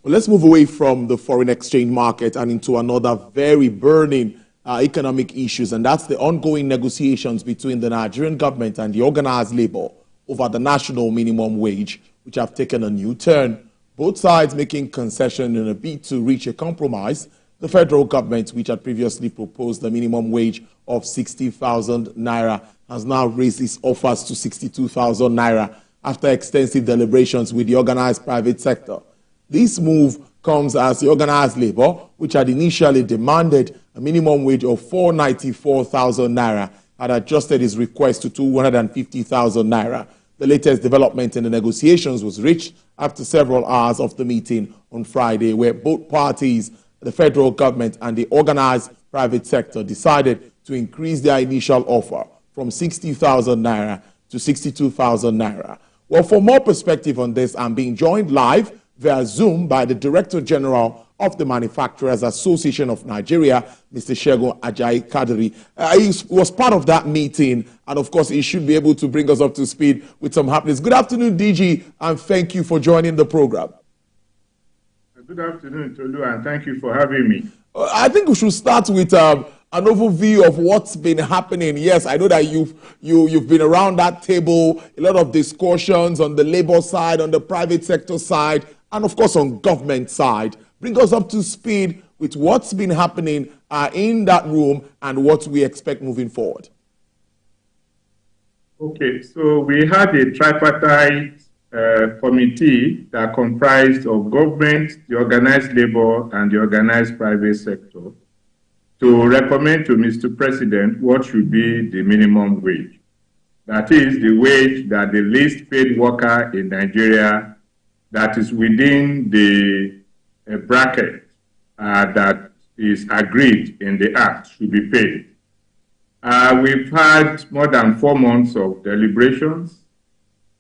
But let's move away from the foreign exchange market and into another very burning economic issues, and that's the ongoing negotiations between the Nigerian government and the organized labor over the national minimum wage, which have taken a new turn. Both sides making concession in a bid to reach a compromise. The federal government, which had previously proposed the minimum wage of 60,000 naira, has now raised its offers to 62,000 naira after extensive deliberations with the organized private sector. This move comes as the organized labor, which had initially demanded a minimum wage of 494,000 naira, had adjusted its request to 250,000 naira. The latest development in the negotiations was reached after several hours of the meeting on Friday, where both parties, the federal government and the organized private sector, decided to increase their initial offer from 60,000 naira to 62,000 naira. Well, for more perspective on this, I'm being joined live via Zoom by the Director General of the Manufacturers Association of Nigeria, Mr. Segun Ajayi Kadiri. He was part of that meeting, and of course, he should be able to bring us up to speed with some happenings. Good afternoon, DG, and thank you for joining the program. Good afternoon, Tolu, and thank you for having me. I think we should start with an overview of what's been happening. Yes, I know that you've been around that table, a lot of discussions on the labor side, on the private sector side, and of course on government side. Bring us up to speed with what's been happening in that room and what we expect moving forward. Okay, so we had a tripartite committee that comprised of government, the organized labor, and the organized private sector to recommend to Mr. President what should be the minimum wage. That is the wage that the least paid worker in Nigeria that is within the bracket that is agreed in the Act should be paid. We've had more than 4 months of deliberations,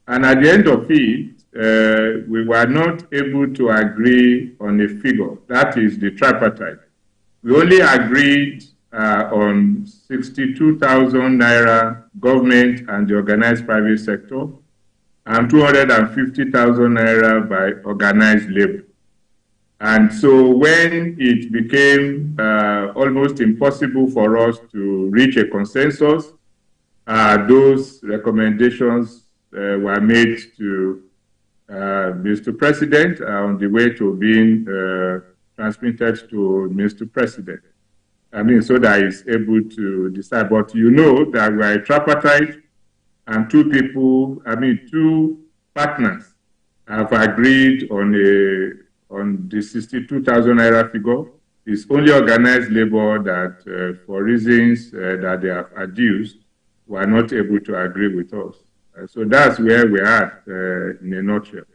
and at the end of it, we were not able to agree on a figure. That is the tripartite. We only agreed on 62,000 naira government and the organized private sector, and 250,000 naira by organized labor. And so when it became almost impossible for us to reach a consensus, those recommendations were made to Mr. President on the way to being transmitted to Mr. President. I mean, so that he's able to decide. But you know that we are a tripartite, and two partners have agreed on the 62,000 naira figure. It's only organized labor that, for reasons that they have adduced, were not able to agree with us. So that's where we are in a nutshell.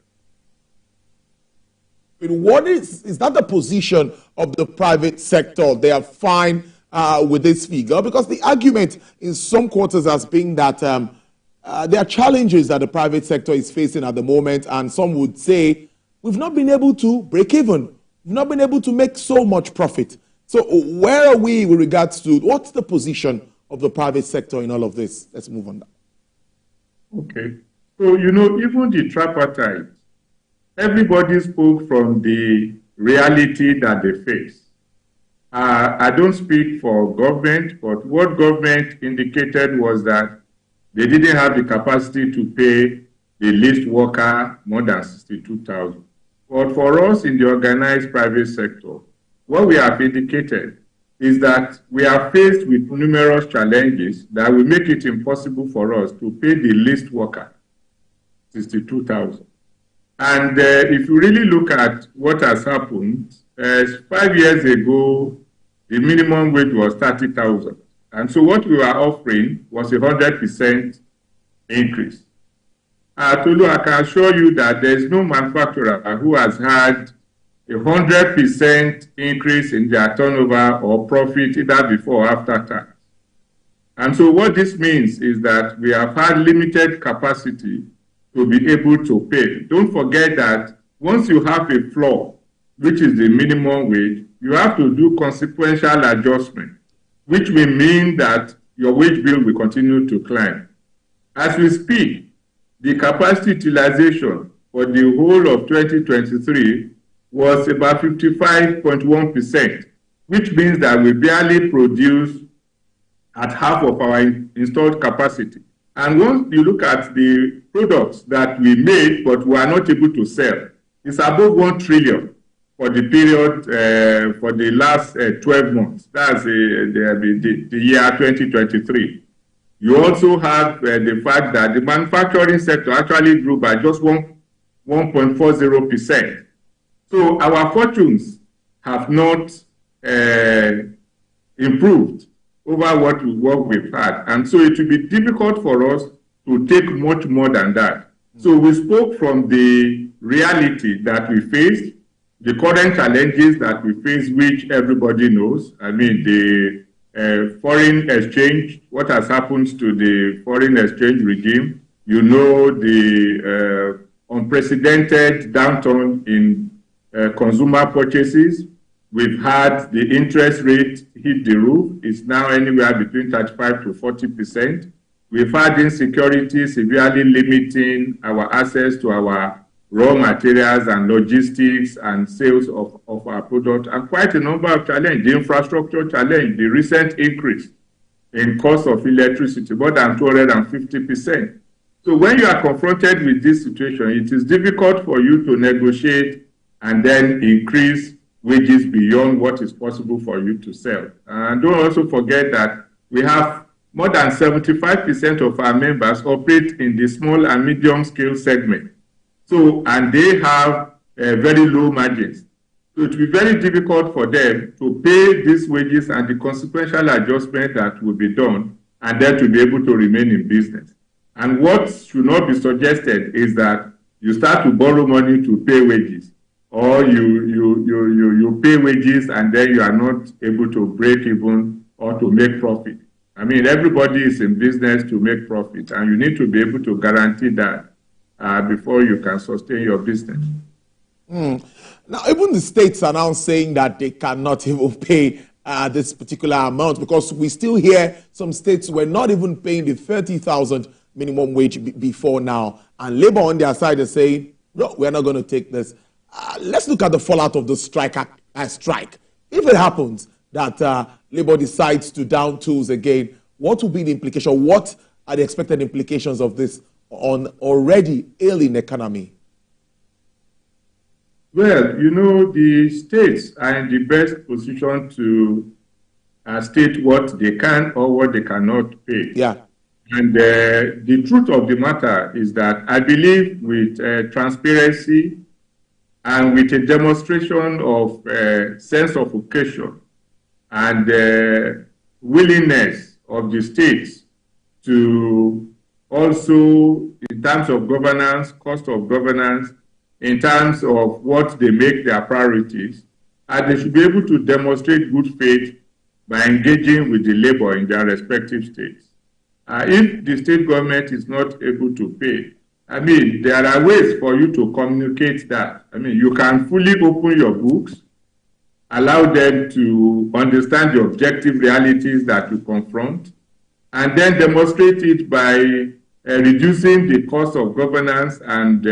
What is that the position of the private sector? They are fine with this figure, because the argument in some quarters has been that there are challenges that the private sector is facing at the moment, and some would say we've not been able to break even. We've not been able to make so much profit. So where are we with regards to what's the position of the private sector in all of this? Let's move on. Okay. So, even the tripartite, everybody spoke from the reality that they face. I don't speak for government, but what government indicated was that they didn't have the capacity to pay the least worker more than 62,000. But for us in the organized private sector, what we have indicated is that we are faced with numerous challenges that will make it impossible for us to pay the least worker 62,000. And if you really look at what has happened, 5 years ago, the minimum wage was 30,000. And so what we were offering was 100% increase. Tolu, I can assure you that there is no manufacturer who has had 100% increase in their turnover or profit either before or after tax. And so what this means is that we have had limited capacity to be able to pay. Don't forget that once you have a floor, which is the minimum wage, you have to do consequential adjustment, which will mean that your wage bill will continue to climb. As we speak, the capacity utilization for the whole of 2023 was about 55.1%, which means that we barely produce at half of our installed capacity. And once you look at the products that we made but we are not able to sell, it's above 1 trillion for the period, for the last 12 months. That's the year 2023. You also have the fact that the manufacturing sector actually grew by just 1.40%. So our fortunes have not improved over what we've had. And so it will be difficult for us to take much more than that. So we spoke from the reality that we faced, the current challenges that we face, which everybody knows. I mean, the foreign exchange, what has happened to the foreign exchange regime. You know, the unprecedented downturn in consumer purchases. We've had the interest rate hit the roof. It's now anywhere between 35 to 40%. We've had insecurity severely limiting our access to our raw materials and logistics and sales of our product, and quite a number of challenges. The infrastructure challenge, the recent increase in cost of electricity, more than 250%. So when you are confronted with this situation, it is difficult for you to negotiate and then increase wages beyond what is possible for you to sell. And don't also forget that we have more than 75% of our members operate in the small and medium scale segment. So, and they have very low margins. So it will be very difficult for them to pay these wages and the consequential adjustment that will be done, and then to be able to remain in business. And what should not be suggested is that you start to borrow money to pay wages, or you pay wages and then you are not able to break even or to make profit. I mean, everybody is in business to make profit, and you need to be able to guarantee that before you can sustain your business. Now, even the states are now saying that they cannot even pay this particular amount, because we still hear some states were not even paying the 30,000 minimum wage before now. And Labour on their side is saying, no, we're not going to take this. Let's look at the fallout of the strike. If it happens that Labour decides to down tools again, what will be the implication? What are the expected implications of this on already ailing economy? Well, you know, the states are in the best position to state what they can or what they cannot pay. Yeah. And the truth of the matter is that I believe with transparency and with a demonstration of sense of occasion and willingness of the states to also, in terms of governance, cost of governance, in terms of what they make their priorities, and they should be able to demonstrate good faith by engaging with the labor in their respective states. If the state government is not able to pay, I mean, there are ways for you to communicate that. I mean, you can fully open your books, allow them to understand the objective realities that you confront, and then demonstrate it by reducing the cost of governance and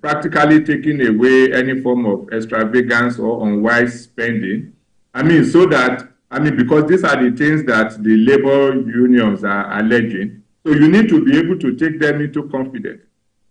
practically taking away any form of extravagance or unwise spending. I mean, so that, I mean, because these are the things that the labor unions are alleging. So you need to be able to take them into confidence,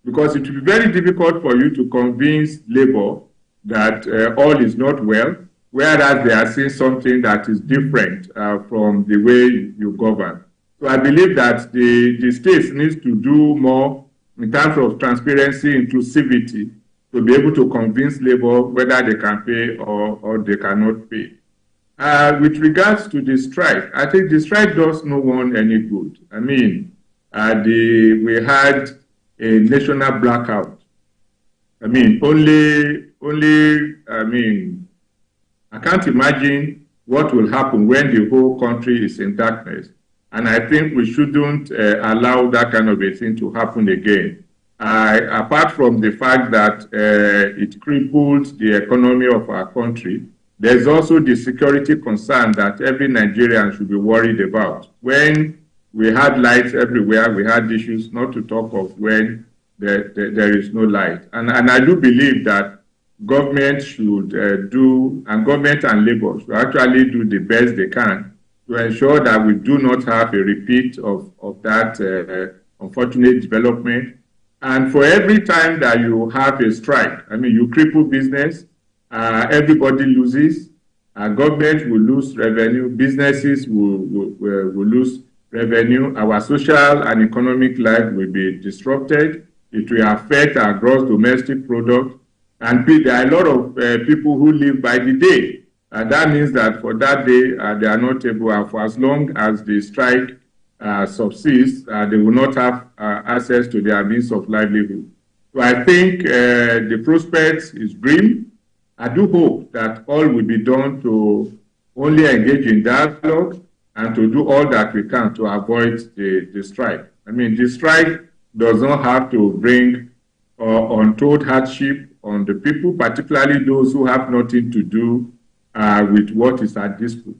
because it will be very difficult for you to convince labor that all is not well, whereas they are seeing something that is different from the way you govern. So I believe that the states need to do more in terms of transparency, inclusivity, to be able to convince labor whether they can pay or they cannot pay. With regards to the strike, I think the strike does no one any good. I mean, we had a national blackout. I mean, I can't imagine what will happen when the whole country is in darkness. And I think we shouldn't allow that kind of a thing to happen again. Apart from the fact that it crippled the economy of our country, there's also the security concern that every Nigerian should be worried about. When we had lights everywhere, we had issues, not to talk of when there is no light. And I do believe that government should do, and government and labor should actually do the best they can to ensure that we do not have a repeat of that unfortunate development. And for every time that you have a strike, I mean, you cripple business, everybody loses, government will lose revenue, businesses will lose revenue, our social and economic life will be disrupted, it will affect our gross domestic product, and there are a lot of people who live by the day. That means that for that day, they are not able, for as long as the strike subsists, they will not have access to their means of livelihood. So I think the prospect is grim. I do hope that all will be done to only engage in dialogue and to do all that we can to avoid the strike. I mean, the strike does not have to bring untold hardship on the people, particularly those who have nothing to do with what is at dispute.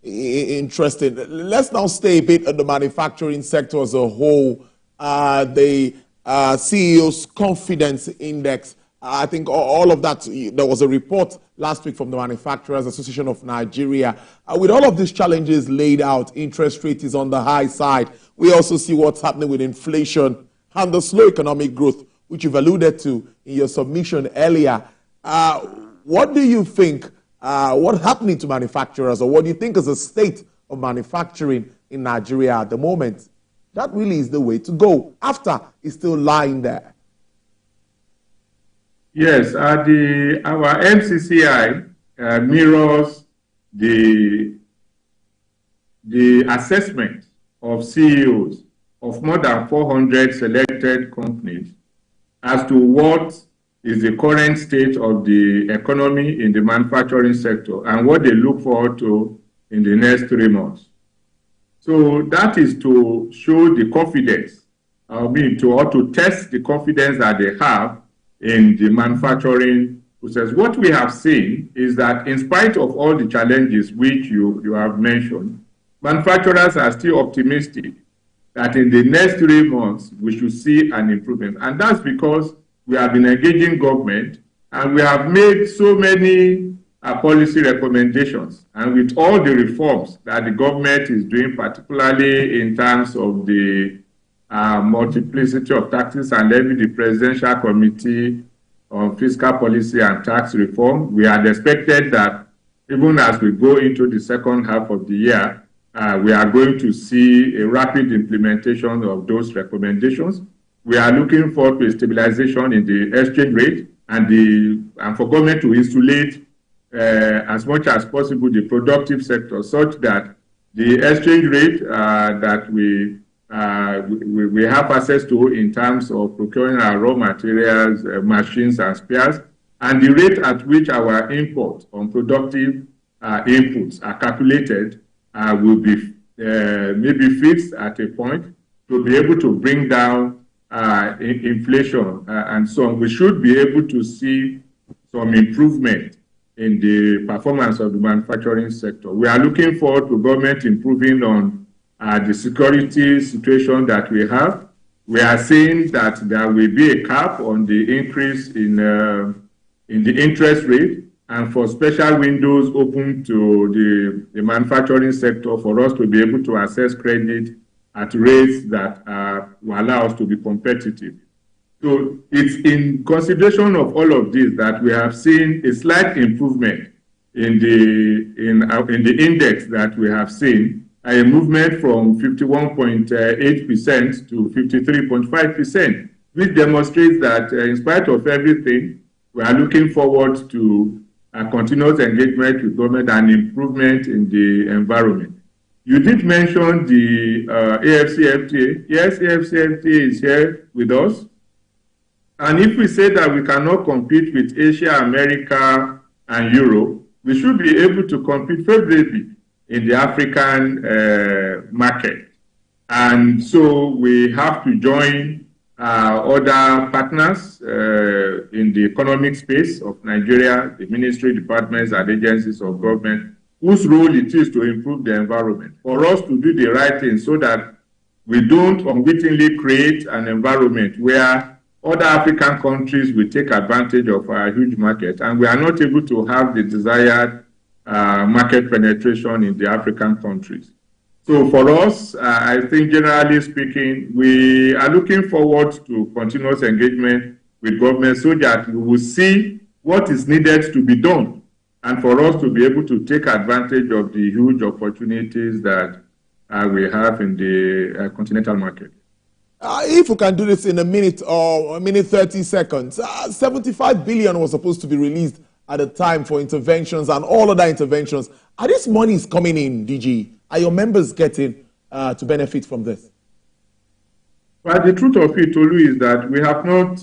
Interesting. Let's now stay a bit on the manufacturing sector as a whole. The CEO's confidence index, I think all of that, there was a report last week from the Manufacturers Association of Nigeria. With all of these challenges laid out, interest rate is on the high side. We also see what's happening with inflation and the slow economic growth, which you've alluded to in your submission earlier. What do you think, what's happening to manufacturers, or what do you think is the state of manufacturing in Nigeria at the moment? That really is the way to go. After it's still lying there. Yes, our MCCI mirrors the assessment of CEOs of more than 400 selected companies as to what is the current state of the economy in the manufacturing sector and what they look forward to in the next 3 months. So that is to show the confidence, to test the confidence that they have in the manufacturing process. What we have seen is that in spite of all the challenges which you have mentioned, manufacturers are still optimistic that in the next 3 months we should see an improvement. And that's because we have been engaging government and we have made so many policy recommendations. And with all the reforms that the government is doing, particularly in terms of the multiplicity of taxes and levy, the Presidential Committee on Fiscal Policy and Tax Reform, we had expected that even as we go into the second half of the year, we are going to see a rapid implementation of those recommendations. We are looking forward to a stabilization in the exchange rate and for government to insulate as much as possible the productive sector such that the exchange rate that we have access to in terms of procuring our raw materials, machines and spares, and the rate at which our imports on productive inputs are calculated will be maybe fixed at a point to be able to bring down inflation and so on. We should be able to see some improvement in the performance of the manufacturing sector. We are looking forward to government improving on the security situation that we have. We are seeing that there will be a cap on the increase in the interest rate, and for special windows open to the manufacturing sector for us to be able to access credit at rates that will allow us to be competitive. So it's in consideration of all of this that we have seen a slight improvement in the index that we have seen, a movement from 51.8% to 53.5%, which demonstrates that in spite of everything, we are looking forward to a continuous engagement with government and improvement in the environment. You did mention the AFCFTA. Yes, AFCFTA is here with us. And if we say that we cannot compete with Asia, America, and Europe, we should be able to compete favorably in the African market. And so we have to join other partners in the economic space of Nigeria, the ministry, departments, and agencies of government, whose role it is to improve the environment, for us to do the right thing so that we don't unwittingly create an environment where other African countries will take advantage of our huge market, and we are not able to have the desired market penetration in the African countries. So for us, I think generally speaking, we are looking forward to continuous engagement with government so that we will see what is needed to be done and for us to be able to take advantage of the huge opportunities that we have in the continental market. If we can do this in a minute or a minute 30 seconds, 75 billion was supposed to be released at the time for interventions and all other interventions. Are these monies coming in, DG? Are your members getting to benefit from this? Well, the truth of it, Tolu, is that we have not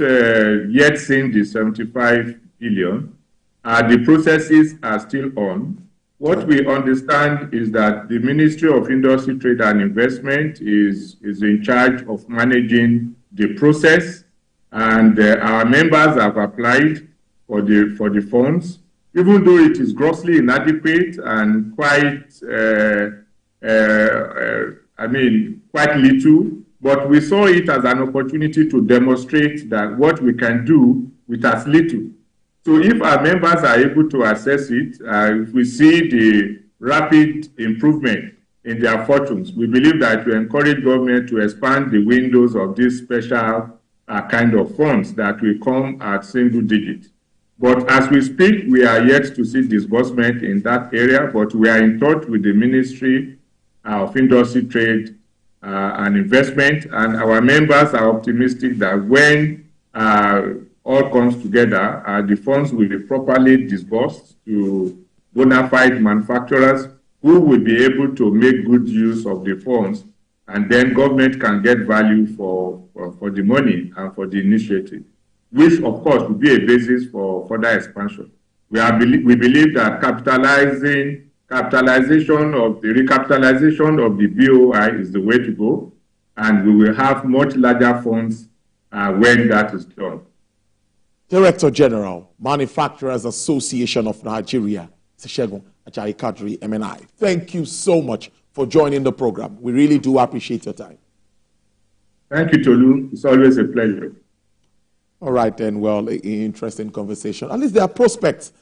yet seen the 75 billion. The processes are still on. What we understand is that the Ministry of Industry, Trade and Investment is in charge of managing the process, and our members have applied for the funds, even though it is grossly inadequate and quite quite little, but we saw it as an opportunity to demonstrate that what we can do with as little. So if our members are able to assess it, if we see the rapid improvement in their fortunes, we believe that we encourage government to expand the windows of these special kind of funds that will come at single digits. But as we speak, we are yet to see disbursement in that area, but we are in touch with the Ministry of Industry, Trade and Investment, and our members are optimistic that when all comes together, the funds will be properly disbursed to bona fide manufacturers who will be able to make good use of the funds, and then government can get value for the money and for the initiative, which of course will be a basis for further expansion. We believe that recapitalization of the BOI is the way to go, and we will have much larger funds when that is done. Director General, Manufacturers Association of Nigeria, Segun Ajayi Kadri, MNI. Thank you so much for joining the program. We really do appreciate your time. Thank you, Tolu. It's always a pleasure. All right, then. Well, interesting conversation. At least there are prospects